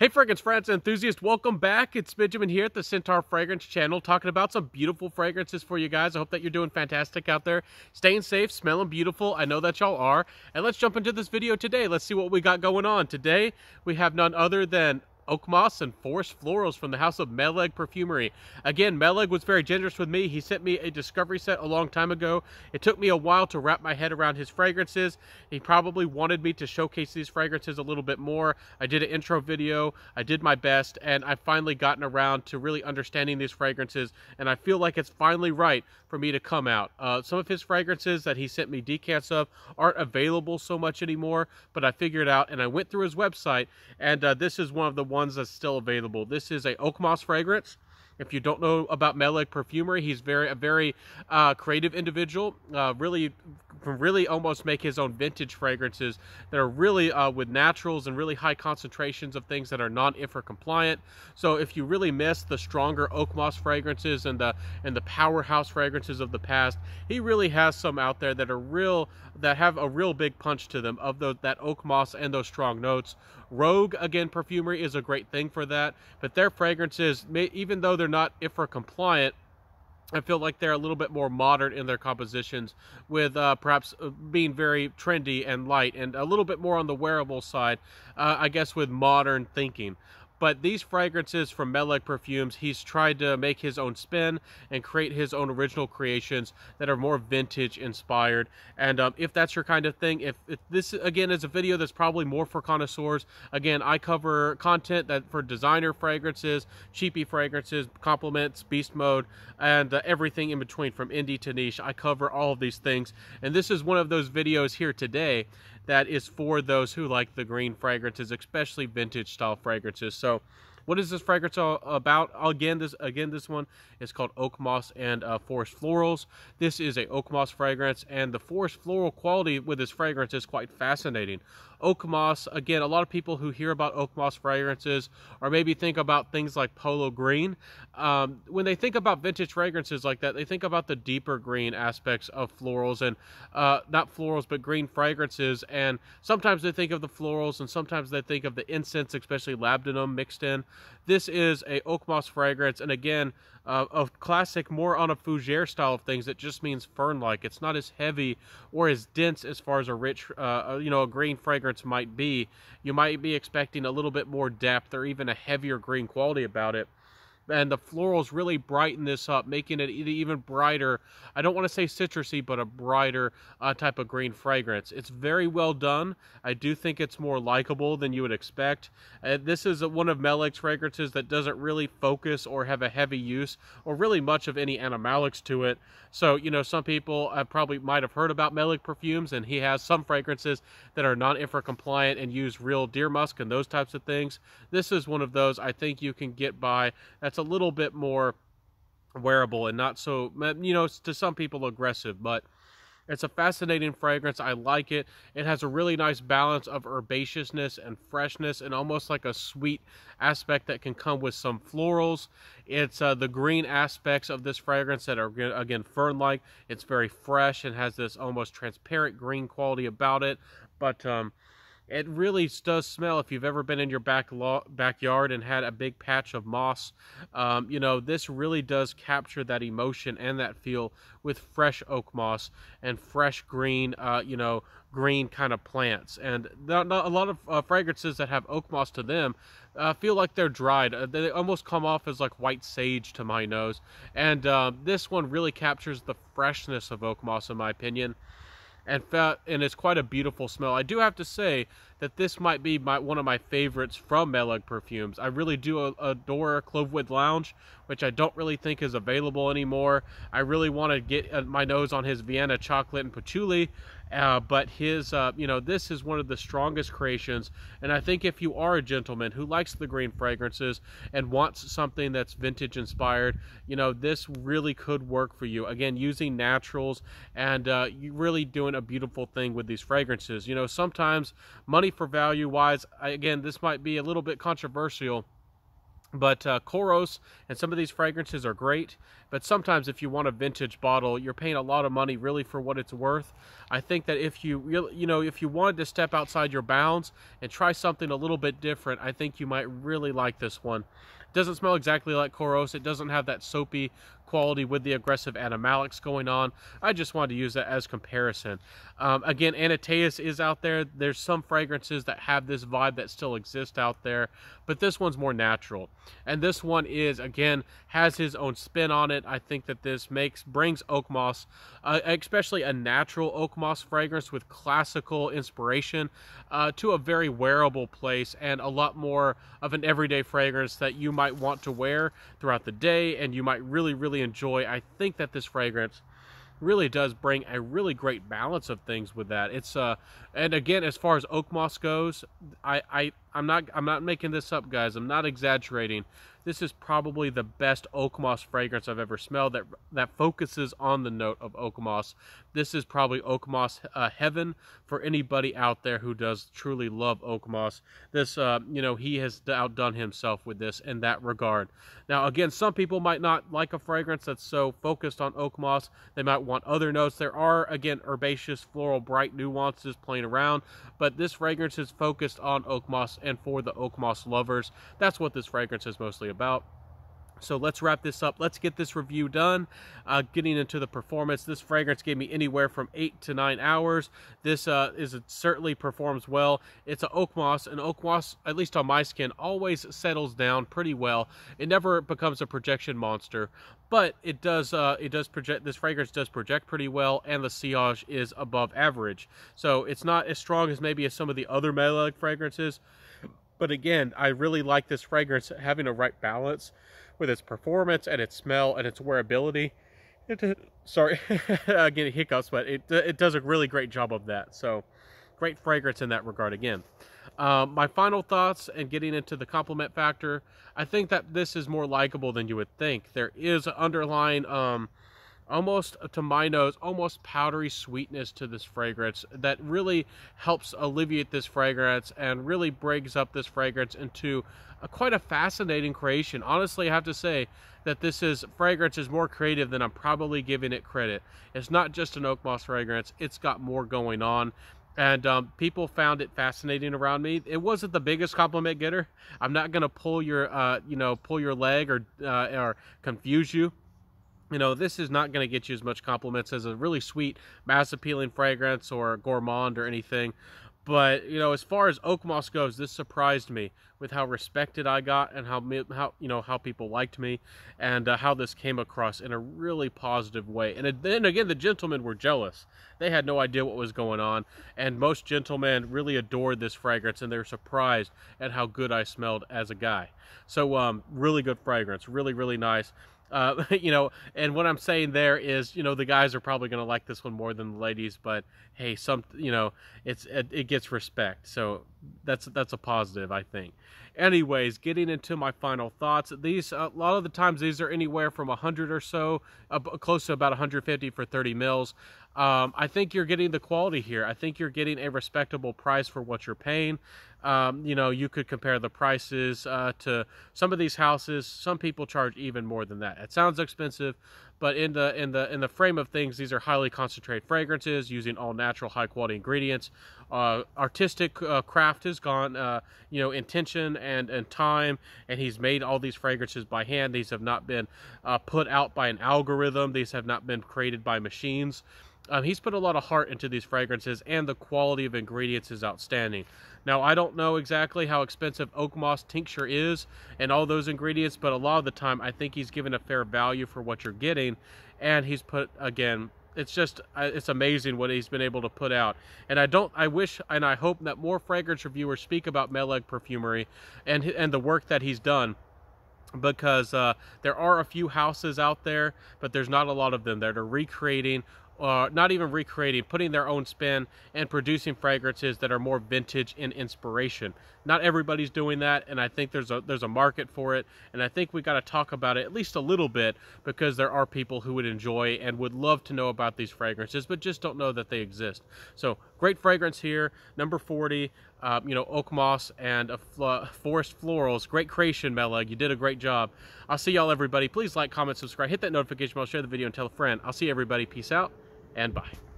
Hey fragrance friends and enthusiasts, welcome back. It's Benjamin here at the Centaur Fragrance channel talking about some beautiful fragrances for you guys. I hope that you're doing fantastic out there, staying safe, smelling beautiful. I know that y'all are. And let's jump into this video today. Let's see what we got going on. Today we have none other than Oakmoss and Forrest Florals from the house of Meleg Perfumery. Again, Meleg was very generous with me. He sent me a discovery set a long time ago. It took me a while to wrap my head around his fragrances. He probably wanted me to showcase these fragrances a little bit more. I did an intro video. I did my best, and I've finally gotten around to really understanding these fragrances, and I feel like it's finally right for me to come out. Some of his fragrances that he sent me decants of aren't available so much anymore, but I figured out, and I went through his website, and this is one of the ones that's still available. This is a Oakmoss fragrance. If you don't know about Meleg Perfumery, he's a very creative individual. Really almost make his own vintage fragrances that are really with naturals and really high concentrations of things that are non-IFRA compliant. So if you really miss the stronger Oakmoss fragrances and the powerhouse fragrances of the past, he really has some out there that have a real big punch to them of that Oakmoss and those strong notes. Rogue, again, Perfumery is a great thing for that, but their fragrances, even though they're not IFRA compliant, I feel like they're a little bit more modern in their compositions, with perhaps being very trendy and light and a little bit more on the wearable side, I guess, with modern thinking. But these fragrances from Meleg Perfumes, he's tried to make his own spin and create his own original creations that are more vintage inspired. And if that's your kind of thing, if this, again, is a video that's probably more for connoisseurs. Again, I cover content that for designer fragrances, cheapy fragrances, compliments, beast mode, and everything in between from indie to niche. I cover all of these things. And this is one of those videos here today that is for those who like the green fragrances, especially vintage style fragrances. So what is this fragrance all about? Again, this one is called Oakmoss and Forrest Florals. This is a Oakmoss fragrance, and the Forrest floral quality with this fragrance is quite fascinating. Oakmoss, again, a lot of people who hear about Oakmoss fragrances or maybe think about things like Polo Green. When they think about vintage fragrances like that, they think about the deeper green aspects of florals and not florals, but green fragrances. And sometimes they think of the florals, and sometimes they think of the incense, especially labdanum mixed in. This is a Oakmoss fragrance, and again, a classic, more on a fougere style of things. It just means fern-like. It's not as heavy or as dense as far as a rich, a green fragrance might be. You might be expecting a little bit more depth or even a heavier green quality about it. And the florals really brighten this up, making it even brighter. I don't want to say citrusy, but a brighter type of green fragrance. It's very well done. I do think it's more likable than you would expect. This is one of Meleg's fragrances that doesn't really focus or have a heavy use or really much of any animalics to it. So, some people probably might have heard about Meleg Perfumes, and he has some fragrances that are non-IFRA compliant and use real deer musk and those types of things. This is one of those I think you can get by. That's a little bit more wearable and not so, to some people aggressive, but it's a fascinating fragrance. I like it. It has a really nice balance of herbaceousness and freshness and almost like a sweet aspect that can come with some florals. It's the green aspects of this fragrance that are, again, fern-like. It's very fresh and has this almost transparent green quality about it, but it really does smell, if you've ever been in your backyard and had a big patch of moss, this really does capture that emotion and that feel with fresh oak moss and fresh green, green kind of plants. And not a lot of fragrances that have oak moss to them feel like they're dried. They almost come off as like white sage to my nose. And this one really captures the freshness of oak moss, in my opinion. And it's quite a beautiful smell. I do have to say that this might be one of my favorites from Meleg Perfumes. I really do adore Clovewood Lounge, which I don't really think is available anymore. I really want to get my nose on his Vienna Chocolate and Patchouli, but his, this is one of the strongest creations. And I think if you are a gentleman who likes the green fragrances and wants something that's vintage inspired, this really could work for you. Again, using naturals and you really doing a beautiful thing with these fragrances. Sometimes money for value wise, again, this might be a little bit controversial, But Koros and some of these fragrances are great, but sometimes if you want a vintage bottle, you're paying a lot of money really for what it's worth. I think that if you really, if you wanted to step outside your bounds and try something a little bit different, I think you might really like this one. It doesn't smell exactly like Koros. It doesn't have that soapy quality with the aggressive animalics going on. I just wanted to use that as comparison. Again, Anateus is out there. There's some fragrances that have this vibe that still exist out there, but this one's more natural. And this one is, again, has his own spin on it. I think that this brings Oakmoss, especially a natural Oakmoss fragrance with classical inspiration, to a very wearable place and a lot more of an everyday fragrance that you might want to wear throughout the day and you might really enjoy. I think that this fragrance really does bring a really great balance of things with that. It's and again, as far as Oakmoss goes, I'm not making this up, guys. I'm not exaggerating. This is probably the best Oakmoss fragrance I've ever smelled that focuses on the note of Oakmoss. This is probably Oakmoss heaven for anybody out there who does truly love Oakmoss. This, he has outdone himself with this in that regard. Now, again, some people might not like a fragrance that's so focused on Oakmoss. They might want other notes. There are, again, herbaceous, floral, bright nuances playing around, but this fragrance is focused on Oakmoss and for the Oakmoss lovers. That's what this fragrance is mostly about. So let's wrap this up. Let's get this review done. Getting into the performance, this fragrance gave me anywhere from 8 to 9 hours. This it certainly performs well. It's an Oakmoss, and Oakmoss, at least on my skin, always settles down pretty well. It never becomes a projection monster, but it does project. This fragrance does project pretty well, and the sillage is above average. So it's not as strong as maybe as some of the other Melag fragrances. But again, I really like this fragrance having a right balance with its performance and its smell and its wearability. Sorry, getting hiccups, but it does a really great job of that. So, great fragrance in that regard again. My final thoughts and getting into the compliment factor, I think that this is more likable than you would think. There is an underlying, almost to my nose, almost powdery sweetness to this fragrance that really helps alleviate this fragrance and really breaks up this fragrance into quite a fascinating creation. Honestly, I have to say that this fragrance is more creative than I'm probably giving it credit. It's not just an Oakmoss fragrance. It's got more going on. And people found it fascinating around me. It wasn't the biggest compliment getter. I'm not going to pull your, pull your leg or confuse you. This is not going to get you as much compliments as a really sweet, mass-appealing fragrance or a gourmand or anything. But, as far as Oakmoss goes, this surprised me with how respected I got and how people liked me and how this came across in a really positive way. And then again, the gentlemen were jealous. They had no idea what was going on. And most gentlemen really adored this fragrance and they're surprised at how good I smelled as a guy. So, really good fragrance. Really nice. And what I'm saying there is, the guys are probably going to like this one more than the ladies, but hey, it gets respect. So that's a positive, I think. Anyways, getting into my final thoughts, these, a lot of the times these are anywhere from 100 or so, close to about 150 for 30 mils. I think you're getting the quality here. I think you're getting a respectable price for what you're paying. You could compare the prices to some of these houses. Some people charge even more than that. It sounds expensive, but in the frame of things, these are highly concentrated fragrances using all natural, high quality ingredients. Artistic craft has gone, intention and time, and he's made all these fragrances by hand. These have not been put out by an algorithm. These have not been created by machines. He's put a lot of heart into these fragrances, and the quality of ingredients is outstanding. Now, I don't know exactly how expensive Oakmoss tincture is and all those ingredients, but a lot of the time, I think he's given a fair value for what you're getting, and he's put, again, it's amazing what he's been able to put out. And I wish and I hope that more fragrance reviewers speak about Melag perfumery and the work that he's done. Because there are a few houses out there, but there's not a lot of them that are recreating, not even recreating, putting their own spin and producing fragrances that are more vintage in inspiration. Not everybody's doing that, and I think there's a market for it, and I think we got to talk about it at least a little bit, because there are people who would enjoy and would love to know about these fragrances, but just don't know that they exist. So, great fragrance here, number 40. you know, Oakmoss and Forrest Florals. Great creation, Mela. You did a great job. I'll see y'all, everybody. Please like, comment, subscribe, hit that notification bell, share the video, and tell a friend. I'll see everybody. Peace out, and bye.